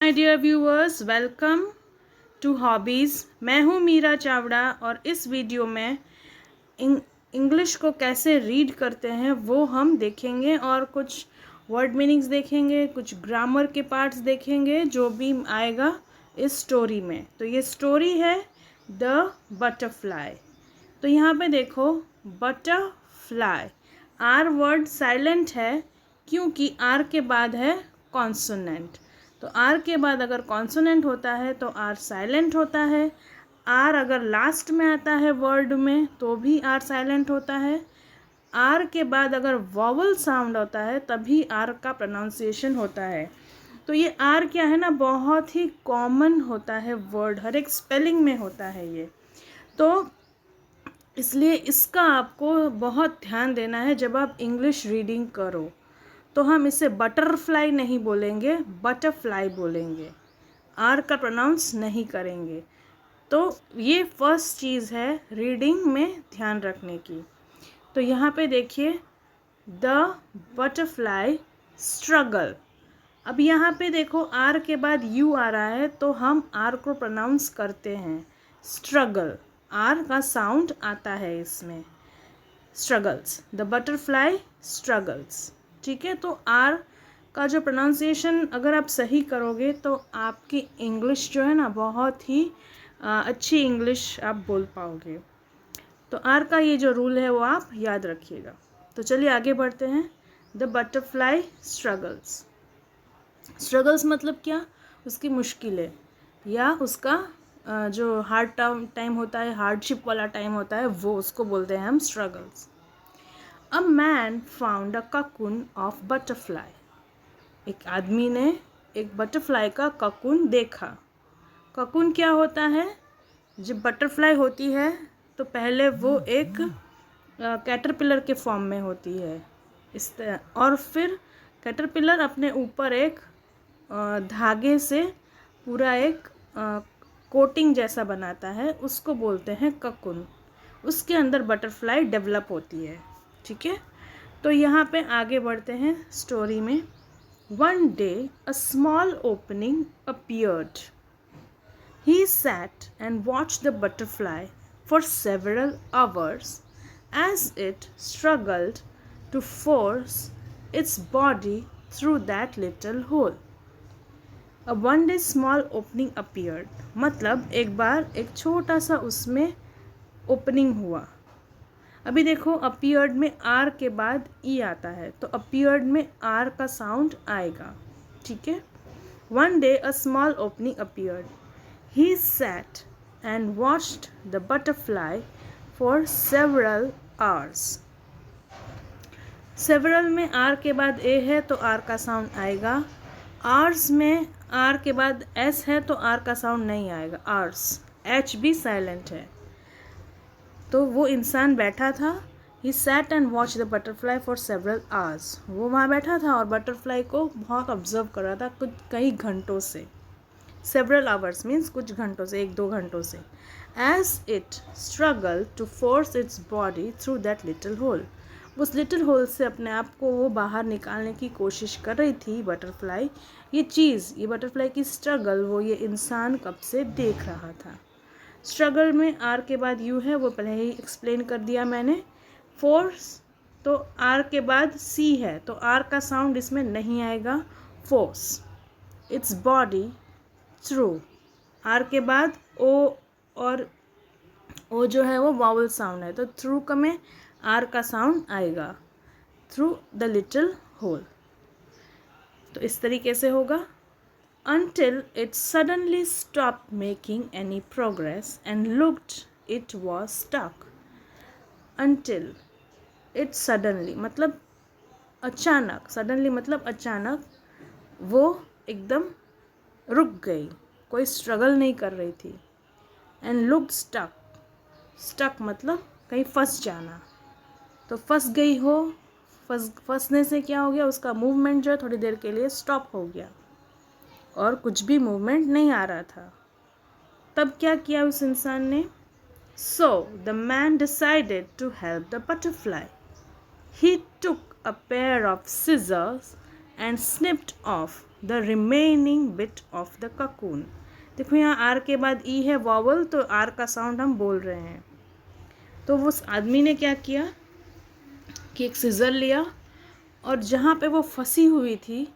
My dear viewers, welcome to hobbies. मैं हूँ मीरा चावड़ा और इस वीडियो में इंग्लिश को कैसे रीड करते हैं वो हम देखेंगे और कुछ वर्ड मीनिंग्स देखेंगे, कुछ ग्रामर के पार्ट्स देखेंगे जो भी आएगा इस स्टोरी में। तो ये स्टोरी है द बटरफ्लाई। तो यहाँ पे देखो बटरफ्लाई, आर वर्ड साइलेंट है क्योंकि आर के बाद है कॉन्सोनेंट। तो आर के बाद अगर कॉन्सोनेंट होता है तो आर साइलेंट होता है। आर अगर लास्ट में आता है वर्ड में तो भी आर साइलेंट होता है। आर के बाद अगर वॉवल साउंड होता है तभी आर का प्रोनाउंसिएशन होता है। तो ये आर क्या है ना, बहुत ही कॉमन होता है वर्ड, हर एक स्पेलिंग में होता है ये। तो इसलिए इसका आपको बहुत ध्यान देना है जब आप इंग्लिश रीडिंग करो। तो हम इसे बटरफ्लाई नहीं बोलेंगे, बटरफ्लाई बोलेंगे, आर का प्रोनाउंस नहीं करेंगे। तो ये फर्स्ट चीज़ है रीडिंग में ध्यान रखने की। तो यहाँ पे देखिए द बटरफ्लाई स्ट्रगल। अब यहाँ पे देखो आर के बाद यू आ रहा है तो हम आर को प्रोनाउंस करते हैं स्ट्रगल, आर का साउंड आता है इसमें। Struggles, the butterfly struggles. ठीक है, तो आर का जो प्रोनाउंसिएशन अगर आप सही करोगे तो आपकी इंग्लिश जो है ना बहुत ही अच्छी इंग्लिश आप बोल पाओगे। तो आर का ये जो रूल है वो आप याद रखिएगा। तो चलिए आगे बढ़ते हैं। The butterfly struggles. स्ट्रगल्स मतलब क्या, उसकी मुश्किलें या उसका जो हार्ड टाइम होता है, हार्डशिप वाला टाइम होता है, वो उसको बोलते हैं हम struggles. A man found a cocoon of butterfly. एक आदमी ने एक बटरफ्लाई का ककून देखा। ककून क्या होता है, जब बटरफ्लाई होती है तो पहले वो एक कैटरपिलर के फॉर्म में होती है इस तरह, और फिर कैटरपिलर अपने ऊपर एक धागे से पूरा एक कोटिंग जैसा बनाता है, उसको बोलते हैं ककून। उसके अंदर बटरफ्लाई डेवलप होती है। ठीक है, तो यहाँ पे आगे बढ़ते हैं स्टोरी में। One day a small opening appeared. He sat and watched the butterfly for several hours as it struggled to force its body through that little hole. A one day small opening appeared, मतलब एक बार एक छोटा सा उसमें opening हुआ। अभी देखो appeared में आर के बाद ई आता है तो अपीयर्ड में आर का साउंड आएगा। ठीक है, one day a small opening appeared, he sat and watched the butterfly for several hours. Several में आर के बाद ए है तो आर का साउंड आएगा। आर्स में आर के बाद एस है तो आर का साउंड नहीं आएगा, आर्स, एच भी साइलेंट है। तो वो इंसान बैठा था, he sat and watch the butterfly for several hours. वो वहाँ बैठा था और बटरफ्लाई को बहुत ऑब्जर्व कर रहा था कुछ कई घंटों से। सेवरल आवर्स मीन्स कुछ घंटों से, एक दो घंटों से। As it struggle to force its body through that little hole. उस लिटिल होल से अपने आप को वो बाहर निकालने की कोशिश कर रही थी बटरफ्लाई। ये चीज़, ये बटरफ्लाई की स्ट्रगल वो ये इंसान कब से देख रहा था। स्ट्रगल में आर के बाद यू है, वो पहले ही एक्सप्लेन कर दिया मैंने। फोर्स तो आर के बाद सी है तो आर का साउंड इसमें नहीं आएगा, force its body through. R के बाद ओ और ओ जो है वो वावल साउंड है तो थ्रू का में आर का साउंड आएगा, थ्रू द लिटिल होल। तो इस तरीके से होगा। Until it suddenly stopped making any progress and looked it was stuck. Until it suddenly मतलब अचानक, suddenly मतलब अचानक वो एकदम रुक गई, कोई स्ट्रगल नहीं कर रही थी। And looked stuck, stuck मतलब कहीं फंस जाना। तो फंस गई हो, फंसने से क्या हो गया, उसका मूवमेंट जो है थोड़ी देर के लिए स्टॉप हो गया और कुछ भी मूवमेंट नहीं आ रहा था। तब क्या किया उस इंसान ने, so the man decided to help the butterfly. He took a pair of scissors and snipped off the remaining bit of the cocoon। देखो यहाँ आर के बाद ई है वॉवल, तो आर का साउंड हम बोल रहे हैं। तो उस आदमी ने क्या किया कि एक सिजर लिया और जहाँ पे वो फंसी हुई थी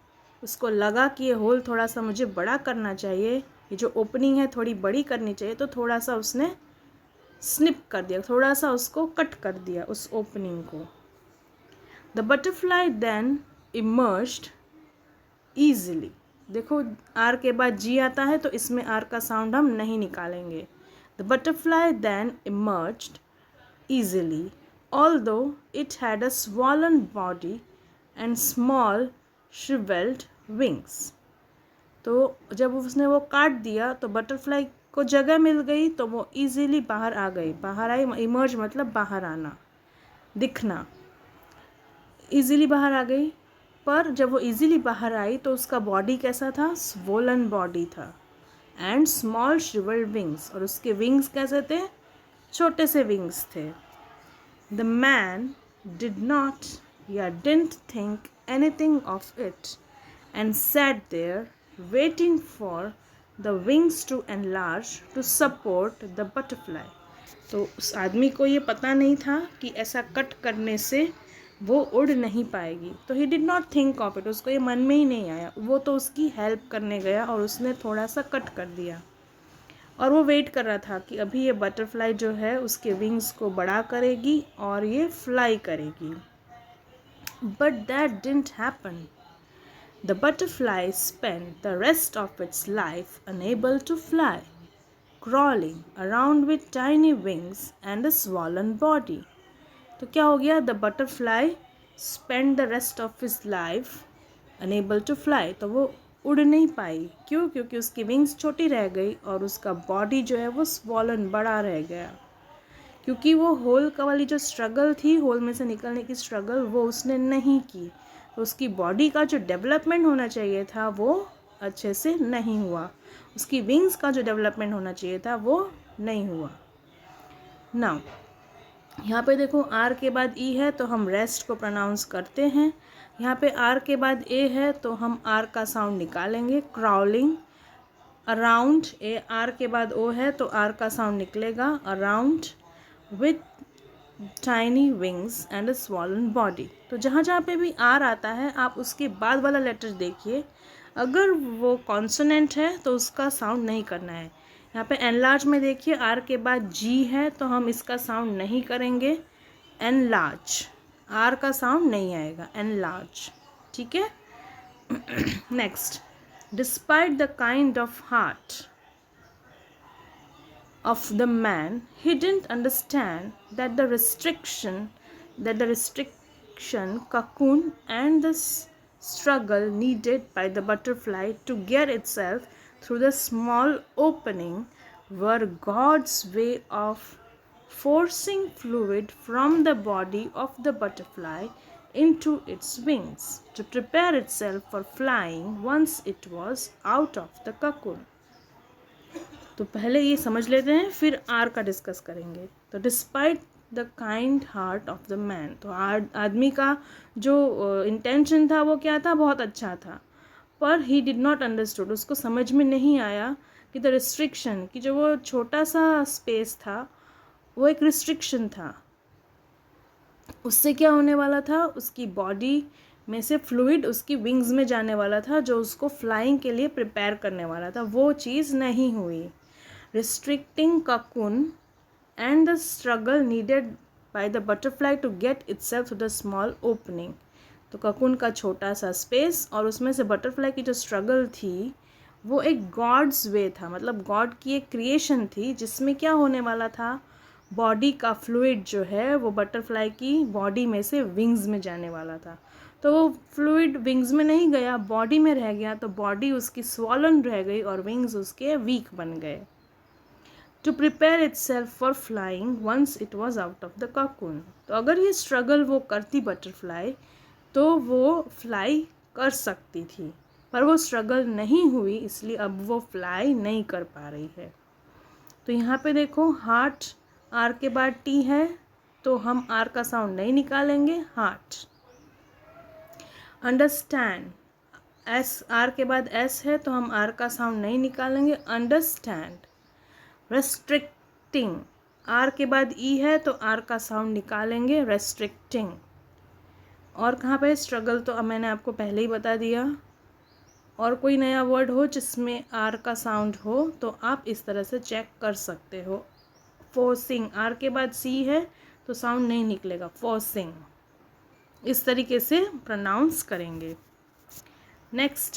उसको लगा कि ये होल थोड़ा सा मुझे बड़ा करना चाहिए, ये जो ओपनिंग है थोड़ी बड़ी करनी चाहिए, तो थोड़ा सा उसने स्निप कर दिया, थोड़ा सा उसको कट कर दिया उस ओपनिंग को। The butterfly then emerged easily. देखो आर के बाद जी आता है तो इसमें आर का साउंड हम नहीं निकालेंगे। The butterfly then emerged easily, although it had a swollen body and small shriveled wings। तो जब उसने वो काट दिया तो बटरफ्लाई को जगह मिल गई, तो वो इजीली बाहर आ गई। बाहर आई, इमर्ज मतलब बाहर आना, दिखना, इजीली बाहर आ गई। पर जब वो इजीली बाहर आई तो उसका बॉडी कैसा था? स्वोलन बॉडी था एंड स्मॉल श्रिवल्ड विंग्स, और उसके विंग्स कैसे थे? छोटे से विंग्स थे। The man didn't think anything of it and sat there waiting for the wings to enlarge to support the butterfly। तो उस आदमी को ये पता नहीं था कि ऐसा कट करने से वो उड़ नहीं पाएगी, तो he did not think of it, उसको ये मन में ही नहीं आया। वो तो उसकी हेल्प करने गया और उसने थोड़ा सा कट कर दिया, और वो वेट कर रहा था कि अभी ये बटरफ्लाई जो है उसके विंग्स को बड़ा करेगी और ये फ्लाई करेगी। But that didn't happen. The butterfly spent the rest of its life unable to fly, crawling around with tiny wings and a swollen body. तो क्या हो गया? The butterfly spend the rest of his life unable to fly, तो वो उड़ नहीं पाई। क्यों? क्योंकि उसकी विंग्स छोटी रह गई और उसका बॉडी जो है वो स्वॉलन, बड़ा रह गया। क्योंकि वो होल का वाली जो स्ट्रगल थी, होल में से निकलने की स्ट्रगल, वो उसने नहीं की, तो उसकी बॉडी का जो डेवलपमेंट होना चाहिए था वो अच्छे से नहीं हुआ, उसकी विंग्स का जो डेवलपमेंट होना चाहिए था वो नहीं हुआ। नाउ यहाँ पे देखो आर के बाद ई है तो हम रेस्ट को प्रोनाउंस करते हैं। यहाँ पे आर के बाद ए है तो हम आर का साउंड निकालेंगे। क्राउलिंग अराउंड, ए आर के बाद ओ है तो आर का साउंड निकलेगा around with tiny wings and a swollen body. तो जहाँ जहाँ पे भी आर आता है आप उसके बाद वाला लेटर देखिए, अगर वो कॉन्सोनेंट है तो उसका साउंड नहीं करना है। यहाँ पे एनलार्ज में देखिए आर के बाद जी है तो हम इसका साउंड नहीं करेंगे। एनलार्ज, आर का साउंड नहीं आएगा, एनलार्ज, ठीक है। Next, despite the kind of heart of the man, he didn't understand that the restriction cocoon and the struggle needed by the butterfly to get itself through the small opening were God's way of forcing fluid from the body of the butterfly into its wings to prepare itself for flying once it was out of the cocoon। तो पहले ये समझ लेते हैं, फिर are का discuss करेंगे। तो despite the kind heart of the man, तो आदमी का जो इंटेंशन था वो क्या था? बहुत अच्छा था, पर ही डिड नॉट अंडरस्टूड, उसको समझ में नहीं आया कि द रिस्ट्रिक्शन, कि जो वो छोटा सा स्पेस था वो एक रिस्ट्रिक्शन था। उससे क्या होने वाला था? उसकी बॉडी में से फ्लूइड उसकी विंग्स में जाने वाला था जो उसको फ्लाइंग के लिए प्रिपेयर करने वाला था, वो चीज़ नहीं हुई। restricting cocoon and the struggle needed by the butterfly to get itself to the small opening। तो cocoon का छोटा सा स्पेस और उसमें से बटरफ्लाई की जो स्ट्रगल थी वो एक गॉड्स वे था, मतलब गॉड की एक क्रिएशन थी जिसमें क्या होने वाला था? बॉडी का फ्लूइड जो है वो बटरफ्लाई की बॉडी में से विंग्स में जाने वाला था। तो वो फ्लूइड विंग्स में नहीं गया, बॉडी में रह गया, तो बॉडी उसकी स्वॉलन रह गई और विंग्स उसके वीक बन गए। To prepare itself for flying once it was out of the cocoon। तो अगर ये स्ट्रगल वो करती बटरफ्लाई तो वो फ्लाई कर सकती थी, पर वो स्ट्रगल नहीं हुई, इसलिए अब वो फ्लाई नहीं कर पा रही है। तो यहाँ पे देखो हार्ट आर के बाद टी है तो हम आर का साउंड नहीं निकालेंगे, हार्ट। अंडरस्टैंड, एस, आर के बाद एस है तो हम आर का साउंड नहीं निकालेंगे, अंडरस्टैंड। रेस्ट्रिक्टिंग, आर के बाद ई है तो आर का साउंड निकालेंगे, रेस्ट्रिक्टिंग। और कहाँ पे स्ट्रगल तो अब मैंने आपको पहले ही बता दिया। और कोई नया वर्ड हो जिसमें आर का साउंड हो तो आप इस तरह से चेक कर सकते हो। फोर्सिंग, आर के बाद सी है तो साउंड नहीं निकलेगा, फोर्सिंग। इस तरीके से प्रोनाउंस करेंगे। नेक्स्ट,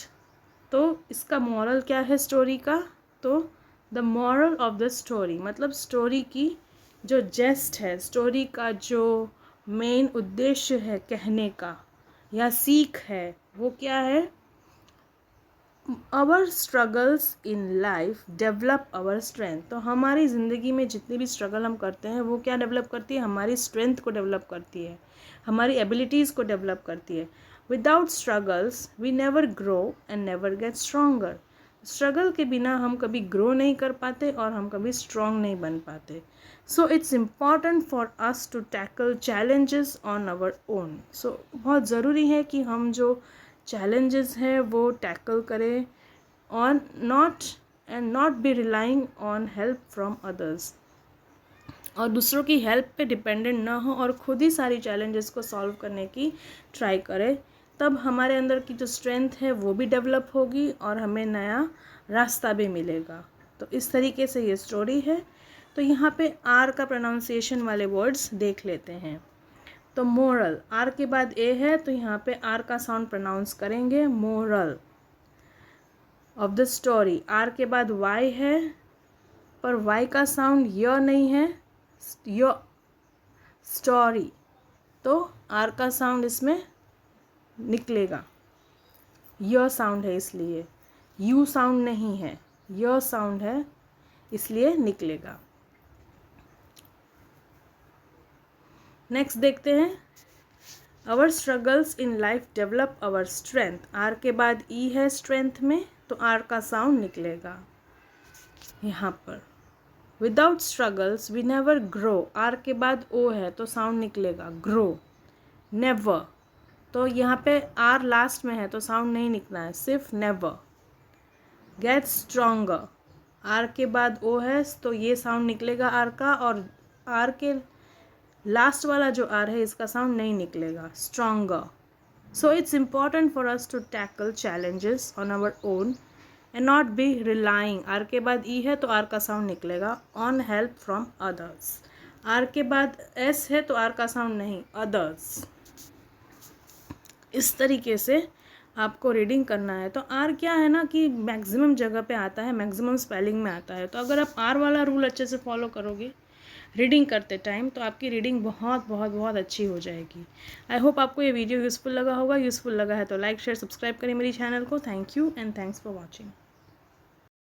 तो इसका मॉरल क्या है स्टोरी का? तो the moral of the story मतलब स्टोरी की जो जेस्ट है, स्टोरी का जो मेन उद्देश्य है कहने का या सीख है, वो क्या है? Our struggles in life develop our strength. तो हमारी ज़िंदगी में जितनी भी स्ट्रगल हम करते हैं वो क्या डेवलप करती है? हमारी स्ट्रेंथ को डेवलप करती है, हमारी एबिलिटीज़ को डेवलप करती है। Without struggles we never grow and never get stronger. Struggle के बिना हम कभी ग्रो नहीं कर पाते और हम कभी स्ट्रॉन्ग नहीं बन पाते। So it's important for us to tackle challenges on our own. So बहुत ज़रूरी है कि हम जो चैलेंजेस है वो टैकल करें और not be relying on help from others, और दूसरों की हेल्प पे डिपेंडेंट ना हो और खुद ही सारी चैलेंजेस को सॉल्व करने की ट्राई करें। तब हमारे अंदर की जो स्ट्रेंथ है वो भी डेवलप होगी और हमें नया रास्ता भी मिलेगा। तो इस तरीके से ये स्टोरी है। तो यहाँ पे आर का प्रोनाउंसिएशन वाले वर्ड्स देख लेते हैं। तो मोरल, आर के बाद ए है तो यहाँ पे आर का साउंड प्रोनाउंस करेंगे, moral of the story. R के बाद वाई है पर वाई का साउंड य नहीं है, य, स्टोरी, तो आर का साउंड इसमें निकलेगा, य साउंड है इसलिए, यू साउंड नहीं है, य साउंड है इसलिए निकलेगा। नेक्स्ट देखते हैं, our struggles in life develop our strength. R के बाद ई है स्ट्रेंथ में तो आर का साउंड निकलेगा यहाँ पर। Without struggles we never grow, R के बाद ओ है तो साउंड निकलेगा, ग्रो। नेवर, तो यहाँ पे आर लास्ट में है तो साउंड नहीं निकलना है, सिर्फ नेवर। गेट स्ट्रोंगर, आर के बाद ओ है तो ये साउंड निकलेगा आर का, और आर के लास्ट वाला जो आर है इसका साउंड नहीं निकलेगा, stronger. So it's important for us to tackle challenges on our own and not be relying, R के बाद ई है तो आर का साउंड निकलेगा, on help from others. R के बाद एस है तो आर का साउंड नहीं, अदर्स। इस तरीके से आपको रीडिंग करना है। तो आर क्या है ना कि मैक्सिमम जगह पे आता है, मैक्सिमम स्पेलिंग में आता है। तो अगर आप आर वाला रूल अच्छे से फॉलो करोगे रीडिंग करते टाइम तो आपकी रीडिंग बहुत बहुत बहुत अच्छी हो जाएगी। आई होप आपको ये वीडियो यूज़फुल लगा होगा। यूज़फुल लगा है तो लाइक शेयर सब्सक्राइब करें मेरी चैनल को। Thank you and thanks for watching.